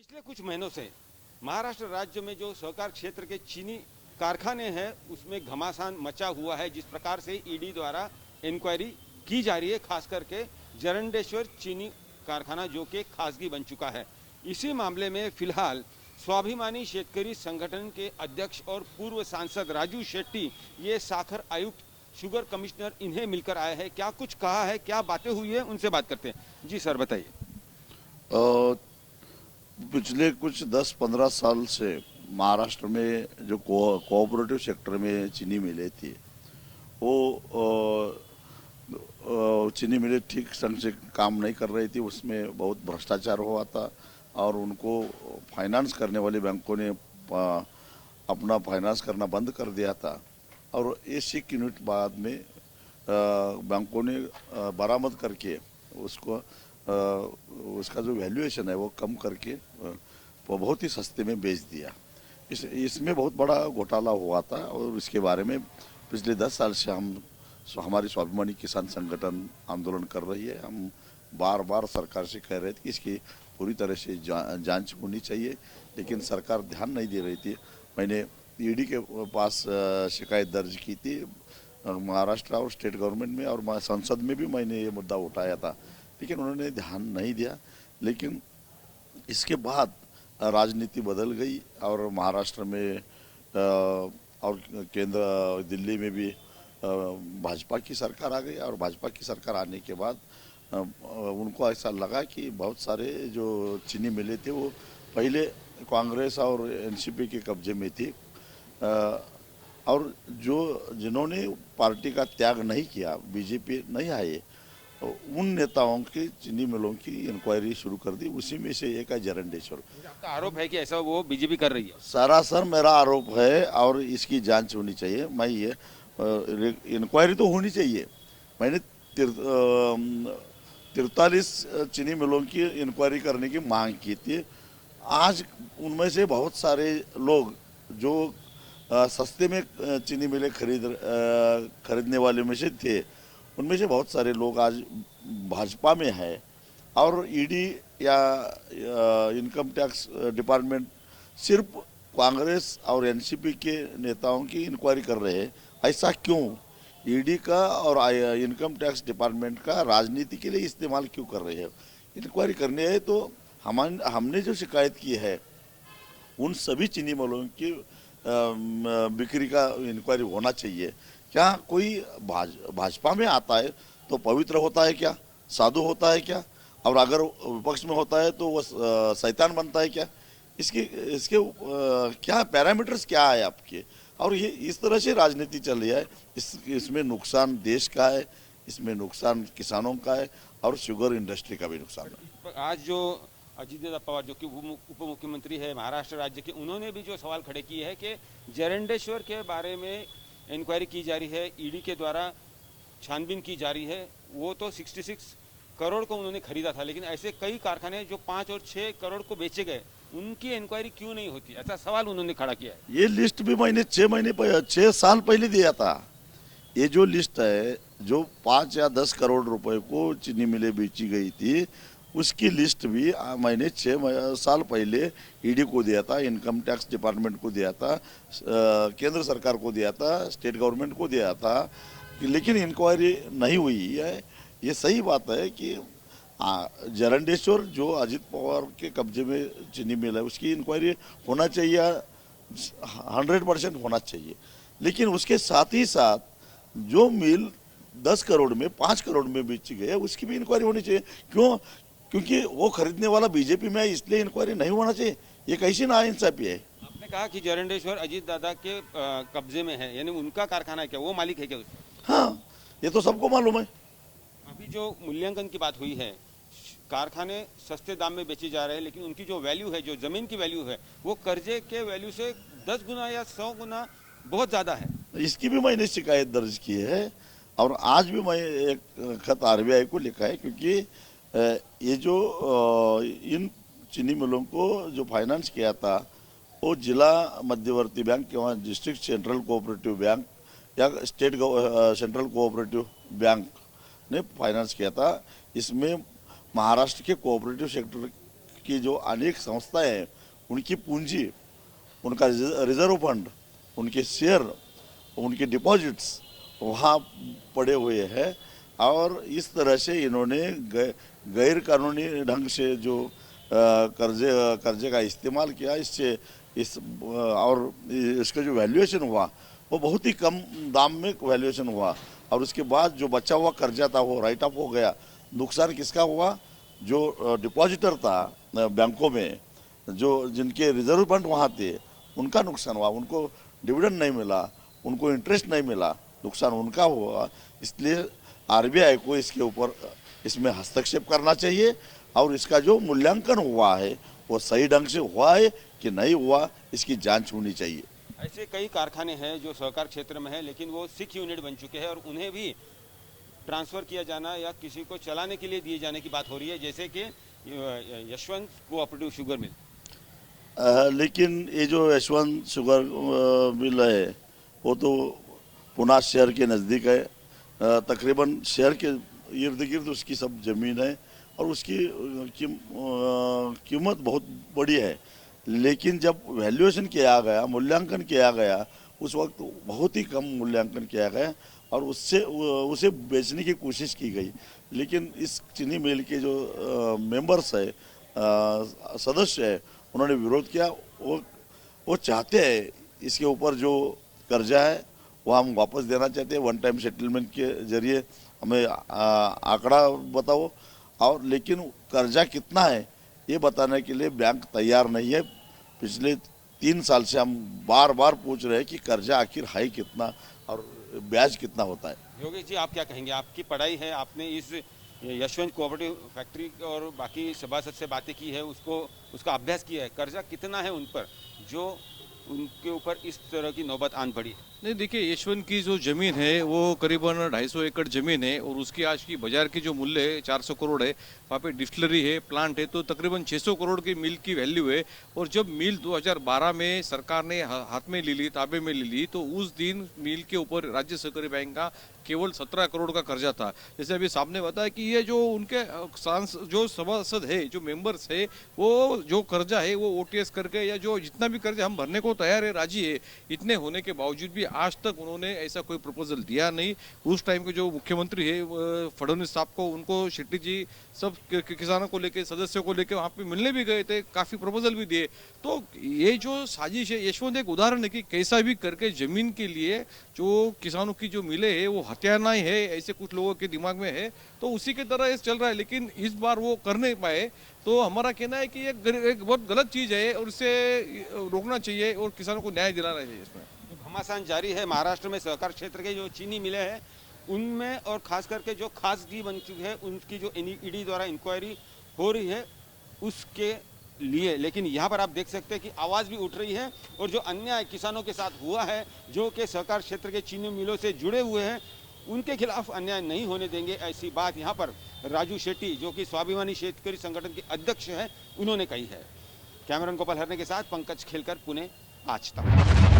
पिछले कुछ महीनों से महाराष्ट्र राज्य में जो सहकार क्षेत्र के चीनी कारखाने हैं उसमें घमासान मचा हुआ है। जिस प्रकार से ईडी द्वारा इंक्वायरी की जा रही है, खास करके जरंडेश्वर चीनी कारखाना जो कि खासगी बन चुका है। इसी मामले में फिलहाल स्वाभिमानी शेतकरी संगठन के अध्यक्ष और पूर्व सांसद राजू शेट्टी, ये साखर आयुक्त, शुगर कमिश्नर, इन्हें मिलकर आए हैं। क्या कुछ कहा है, क्या बातें हुई है, उनसे बात करते हैं। जी सर, बताइए। अ, पिछले कुछ 10-15 साल से महाराष्ट्र में जो कोऑपरेटिव सेक्टर में चीनी मिलें थी वो चीनी मिलें ठीक ढंग से काम नहीं कर रही थी। उसमें बहुत भ्रष्टाचार हुआ था और उनको फाइनेंस करने वाले बैंकों ने अपना फाइनेंस करना बंद कर दिया था। और एक यूनिट बाद में बैंकों ने बरामद करके उसको उसका जो वैल्यूएशन है वो कम करके वो बहुत ही सस्ते में बेच दिया। इसमें बहुत बड़ा घोटाला हुआ था और इसके बारे में पिछले 10 साल से हमारी स्वाभिमानी किसान संगठन आंदोलन कर रही है। हम बार बार सरकार से कह रहे थे कि इसकी पूरी तरह से जांच होनी चाहिए, लेकिन सरकार ध्यान नहीं दे रही थी। मैंने ईडी के पास शिकायत दर्ज की थी महाराष्ट्र और स्टेट गवर्नमेंट में, और संसद में भी मैंने ये मुद्दा उठाया था, लेकिन उन्होंने ध्यान नहीं दिया। लेकिन इसके बाद राजनीति बदल गई और महाराष्ट्र में और केंद्र दिल्ली में भी भाजपा की सरकार आ गई। और भाजपा की सरकार आने के बाद उनको ऐसा लगा कि बहुत सारे जो चीनी मिलें थे वो पहले कांग्रेस और एनसीपी के कब्जे में थी, और जिन्होंने पार्टी का त्याग नहीं किया, बीजेपी नहीं आए, उन नेताओं की चीनी मिलों की इंक्वायरी शुरू कर दी। उसी में से एक है जरंडेश्वर। आपका आरोप है कि ऐसा वो बीजेपी कर रही है? सरासर मेरा आरोप है और इसकी जांच होनी चाहिए। मैं ये इंक्वायरी तो होनी चाहिए। मैंने 43 चीनी मिलों की इंक्वायरी करने की मांग की थी। आज उनमें से बहुत सारे लोग जो सस्ते में चीनी मिलें खरीदने वाले में से थे, उनमें से बहुत सारे लोग आज भाजपा में है और ईडी या इनकम टैक्स डिपार्टमेंट सिर्फ कांग्रेस और एनसीपी के नेताओं की इंक्वायरी कर रहे हैं। ऐसा क्यों? ईडी का और इनकम टैक्स डिपार्टमेंट का राजनीति के लिए इस्तेमाल क्यों कर रहे हैं? इंक्वायरी करनी है तो हमने जो शिकायत की है उन सभी चीनी मिलों की बिक्री का इंक्वायरी होना चाहिए। क्या कोई भाजपा में आता है तो पवित्र होता है क्या? साधु होता है क्या? और अगर विपक्ष में होता है तो वो शैतान बनता है क्या? इसके क्या पैरामीटर्स क्या है आपके? और ये इस तरह से राजनीति चल रही है। इसमें नुकसान देश का है, इसमें नुकसान किसानों का है और शुगर इंडस्ट्री का भी नुकसान है। आज जो अजीत पवार जो कि उप मुख्यमंत्री है महाराष्ट्र राज्य के, उन्होंने भी जो सवाल खड़े किए हैं कि जरंडेश्वर के बारे में इंक्वायरी की जा रही है, ईडी के द्वारा छानबीन की जा रही है। वो तो 66 करोड़ को उन्होंने खरीदा था, लेकिन ऐसे कई कारखाने जो 5 और 6 करोड़ को बेचे गए, उनकी इंक्वायरी क्यों नहीं होती? ऐसा सवाल उन्होंने खड़ा किया है। ये लिस्ट भी मैंने 6 साल पहले दिया था। ये जो लिस्ट है जो 5 या 10 करोड़ रुपए को चीनी मिलें बेची गई थी, उसकी लिस्ट भी मैंने 6 साल पहले ईडी को दिया था, इनकम टैक्स डिपार्टमेंट को दिया था, केंद्र सरकार को दिया था, स्टेट गवर्नमेंट को दिया था, लेकिन इंक्वायरी नहीं हुई है। ये सही बात है कि जरंडेश्वर जो अजित पवार के कब्जे में चीनी मिल है उसकी इंक्वायरी होना चाहिए, 100% होना चाहिए। लेकिन उसके साथ ही साथ जो मिल 10 करोड़ में 5 करोड़ में बेची गई है उसकी भी इंक्वायरी होनी चाहिए। क्यों? क्योंकि वो खरीदने वाला बीजेपी में है, इसलिए इंक्वायरी नहीं होना चाहिए। ये कैसी नाइंसाफी है? आपने कहा कि जरंडेश्वर अजीत दादा के कब्जे में है, यानी उनका कारखाना है क्या? वो मालिक है क्या उसका? हाँ, ये तो सबको मालूम है। अभी जो मूल्यांकन की बात हुई है, कारखाने सस्ते दाम में बेचे जा रहे हैं, लेकिन उनकी जो वैल्यू है, जो जमीन की वैल्यू है, वो कर्जे के वैल्यू से 10 गुना या 100 गुना बहुत ज्यादा है। इसकी भी मैंने शिकायत दर्ज की है और आज भी मैं एक खत आरबीआई को लिखा है, क्योंकि ये जो इन चीनी मिलों को जो फाइनेंस किया था वो जिला मध्यवर्ती बैंक या डिस्ट्रिक्ट सेंट्रल कोऑपरेटिव बैंक या स्टेट सेंट्रल कोऑपरेटिव बैंक ने फाइनेंस किया था। इसमें महाराष्ट्र के कोऑपरेटिव सेक्टर की जो अनेक संस्थाएं हैं उनकी पूंजी, उनका रिजर्व फंड, उनके शेयर, उनके डिपॉजिट्स वहाँ पड़े हुए हैं। और इस तरह से इन्होंने गैर कानूनी ढंग से जो कर्जे का इस्तेमाल किया, इससे और इसका जो वैल्यूएशन हुआ वो बहुत ही कम दाम में वैल्यूएशन हुआ। और उसके बाद जो बचा हुआ कर्जा था वो राइट ऑफ हो गया। नुकसान किसका हुआ? जो डिपॉजिटर था बैंकों में, जो जिनके रिजर्व फंड वहाँ थे, उनका नुकसान हुआ। उनको डिविडेंड नहीं मिला, उनको इंटरेस्ट नहीं मिला, नुकसान उनका हुआ। इसलिए आरबीआई को इसके ऊपर इसमें हस्तक्षेप करना चाहिए और इसका जो मूल्यांकन हुआ है वो सही ढंग से हुआ है कि नहीं हुआ, इसकी जांच होनी चाहिए। ऐसे कई कारखाने हैं जो सहकार क्षेत्र में है, लेकिन वो सिख यूनिट बन चुके हैं और उन्हें भी ट्रांसफ़र किया जाना या किसी को चलाने के लिए दिए जाने की बात हो रही है, जैसे कि यशवंत कोऑपरेटिव शुगर मिल। लेकिन ये जो यशवंत शुगर मिल है वो तो पुणे शहर के नज़दीक है। तकरीबन शहर के इर्द गिर्द उसकी सब ज़मीन है और उसकी कीमत बहुत बड़ी है। लेकिन जब वैल्यूएशन किया गया, मूल्यांकन किया गया, उस वक्त बहुत ही कम मूल्यांकन किया गया और उसे बेचने की कोशिश की गई। लेकिन इस चीनी मिल के जो मेंबर्स है, सदस्य है, उन्होंने विरोध किया। वो चाहते हैं इसके ऊपर जो कर्जा है वो हम वापस देना चाहते हैं। वन टाइम सेटलमेंट के जरिए हमें आंकड़ा बताओ। और लेकिन कर्जा कितना है ये बताने के लिए बैंक तैयार नहीं है। पिछले 3 साल से हम बार बार पूछ रहे हैं कि कर्जा आखिर है कितना और ब्याज कितना होता है। योगेश जी, आप क्या कहेंगे? आपकी पढ़ाई है, आपने इस यशवंत कोऑपरेटिव फैक्ट्री और बाकी सभासद से बातें की है, उसका अभ्यास किया है। कर्जा कितना है उन पर जो उनके ऊपर इस तरह की नौबत आन पड़ी? नहीं, देखिए, यशवंत की जो ज़मीन है वो करीबन 250 एकड़ ज़मीन है और उसकी आज की बाजार की जो मूल्य है 400 करोड़ है। वहाँ पे डिस्टिलरी है, प्लांट है, तो तकरीबन 600 करोड़ की मिल की वैल्यू है। और जब मिल 2012 में सरकार ने हाथ में ले ली, ताबे में ले ली, तो उस दिन मिल के ऊपर राज्य सहकारी बैंक का केवल 17 करोड़ का कर्जा था। जैसे अभी सामने बताया कि ये जो उनके जो सभासद है, जो मेंबर्स है, वो जो कर्जा है वो ओटीएस करके या जो जितना भी कर्जा हम भरने को तैयार है, राजी है, इतने होने के बावजूद भी आज तक उन्होंने ऐसा कोई प्रपोजल दिया नहीं। उस टाइम के जो मुख्यमंत्री है फडणवीस साहब को, उनको शेट्टी जी सब किसानों को लेके, सदस्यों को लेके वहाँ पे मिलने भी गए थे, काफ़ी प्रपोजल भी दिए। तो ये जो साजिश है, यशवंत एक उदाहरण है कि कैसा भी करके ज़मीन के लिए जो किसानों की जो मिले है वो हथियाना ही है, ऐसे कुछ लोगों के दिमाग में है। तो उसी की तरह ये चल रहा है। लेकिन इस बार वो कर नहीं पाए, तो हमारा कहना है कि ये एक बहुत गलत चीज़ है और इसे रोकना चाहिए और किसानों को न्याय दिलाना चाहिए। इसमें घमासान जारी है। महाराष्ट्र में सहकार क्षेत्र के जो चीनी मिले हैं उनमें, और खास करके जो खासगी बन चुकी है, उनकी जो ईडी द्वारा इंक्वायरी हो रही है उसके लिए। लेकिन यहाँ पर आप देख सकते हैं कि आवाज़ भी उठ रही है और जो अन्याय किसानों के साथ हुआ है, जो कि सहकार क्षेत्र के चीनी मिलों से जुड़े हुए हैं, उनके खिलाफ अन्याय नहीं होने देंगे, ऐसी बात यहाँ पर राजू शेट्टी, जो कि स्वाभिमानी शेतकरी संगठन के अध्यक्ष हैं, उन्होंने कही है। कैमरन गोपाल हरने के साथ पंकज खेलकर, पुणे, आज तक।